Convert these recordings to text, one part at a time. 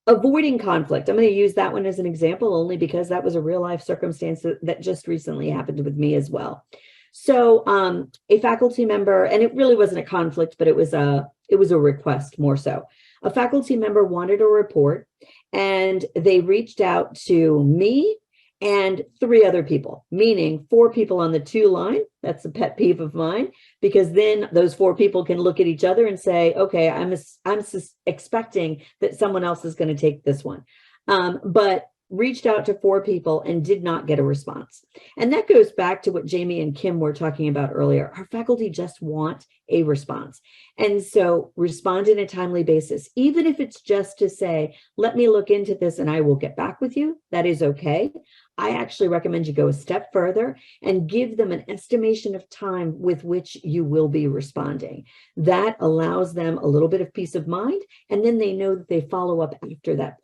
Avoiding conflict. I'm going to use that one as an example only because that was a real life circumstance that just recently happened with me as well. So a faculty member, and it really wasn't a conflict, but it was a request more so. A faculty member wanted a report and they reached out to me and 3 other people, meaning 4 people on the 2 line. That's a pet peeve of mine, because then those 4 people can look at each other and say, okay, I'm expecting that someone else is going to take this one. But reached out to 4 people and did not get a response. And that goes back to what Jamie and Kim were talking about earlier. Our faculty just want a response. And so respond in a timely basis, even if it's just to say, let me look into this and I will get back with you. That is okay. I actually recommend you go a step further and give them an estimation of time with which you will be responding. That allows them a little bit of peace of mind, and then they know that they follow up after that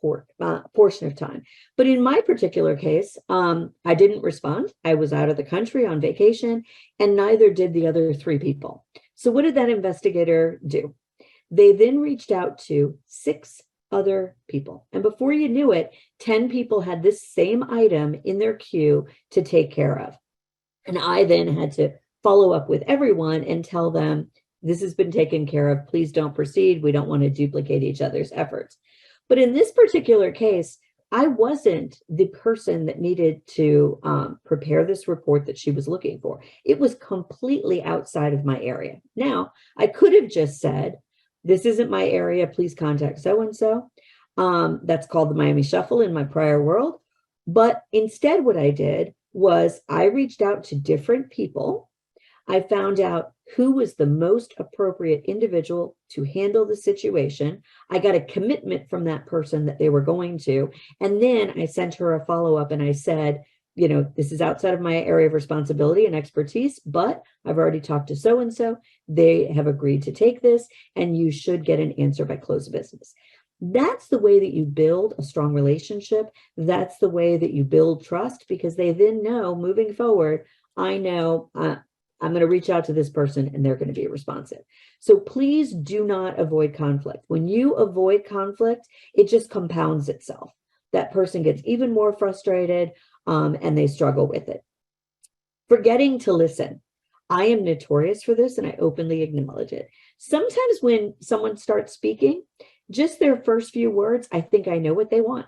portion of time. But in my particular case, I didn't respond. I was out of the country on vacation, and neither did the other 3 people. So what did that investigator do? They then reached out to 6 other people. And before you knew it, 10 people had this same item in their queue to take care of. And I then had to follow up with everyone and tell them, this has been taken care of. Please don't proceed. We don't want to duplicate each other's efforts. But in this particular case, I wasn't the person that needed to prepare this report that she was looking for. It was completely outside of my area. Now, I could have just said, this isn't my area, please contact so-and-so. That's called the Miami Shuffle in my prior world. But instead what I did was I reached out to different people. I found out who was the most appropriate individual to handle the situation. I got a commitment from that person that they were going to. And then I sent her a follow-up and I said, you know, this is outside of my area of responsibility and expertise, but I've already talked to so-and-so. They have agreed to take this, and you should get an answer by close of business. That's the way that you build a strong relationship. That's the way that you build trust, because they then know moving forward, I know I'm going to reach out to this person and they're going to be responsive. So please do not avoid conflict. When you avoid conflict, it just compounds itself. That person gets even more frustrated and they struggle with it. Forgetting to listen. I am notorious for this and I openly acknowledge it. Sometimes when someone starts speaking, just their first few words, I think I know what they want.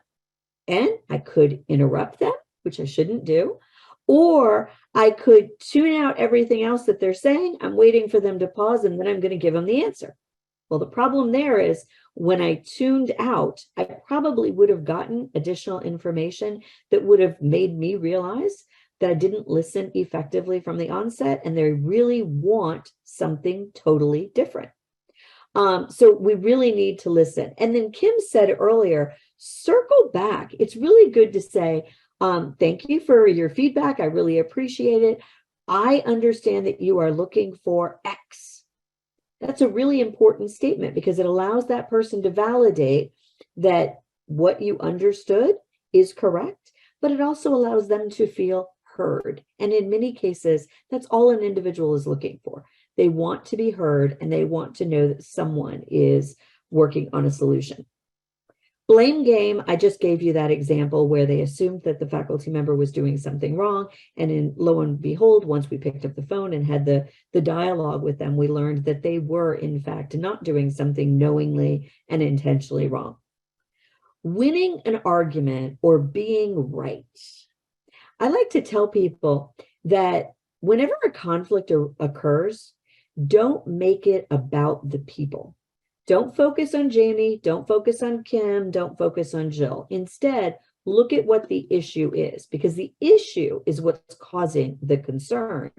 And I could interrupt them, which I shouldn't do. Or I could tune out everything else that they're saying. I'm waiting for them to pause and then I'm going to give them the answer. Well, the problem there is when I tuned out, I probably would have gotten additional information that would have made me realize that I didn't listen effectively from the onset and they really want something totally different. So we really need to listen. And then Kim said earlier, circle back. It's really good to say, thank you for your feedback. I really appreciate it. I understand that you are looking for X. That's a really important statement because it allows that person to validate that what you understood is correct, but it also allows them to feel heard. And in many cases, that's all an individual is looking for. They want to be heard and they want to know that someone is working on a solution. Blame game, I just gave you that example where they assumed that the faculty member was doing something wrong. And lo and behold, once we picked up the phone and had the dialogue with them, we learned that they were, in fact, not doing something knowingly and intentionally wrong. Winning an argument or being right. I like to tell people that whenever a conflict occurs, don't make it about the people. Don't focus on Jamie, don't focus on Kim, don't focus on Jill. Instead, look at what the issue is, because the issue is what's causing the concern.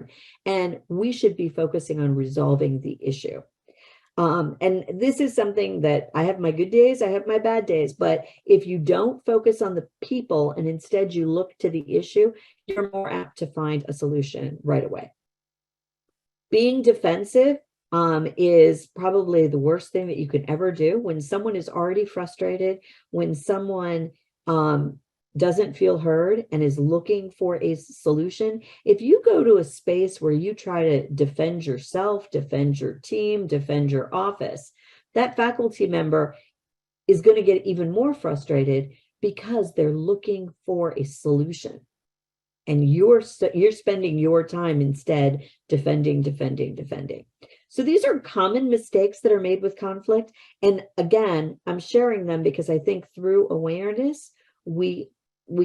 And we should be focusing on resolving the issue. And this is something that I have my good days, I have my bad days, but if you don't focus on the people and instead you look to the issue, you're more apt to find a solution right away. Being defensive is probably the worst thing that you could ever do. When someone is already frustrated, when someone doesn't feel heard and is looking for a solution, if you go to a space where you try to defend yourself, defend your team, defend your office, that faculty member is going to get even more frustrated because they're looking for a solution. And you're spending your time instead defending. So these are common mistakes that are made with conflict. And again, I'm sharing them because I think through awareness, we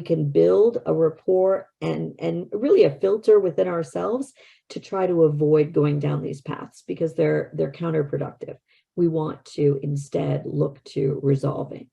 can build a rapport and really a filter within ourselves to try to avoid going down these paths, because they're counterproductive. We want to instead look to resolving.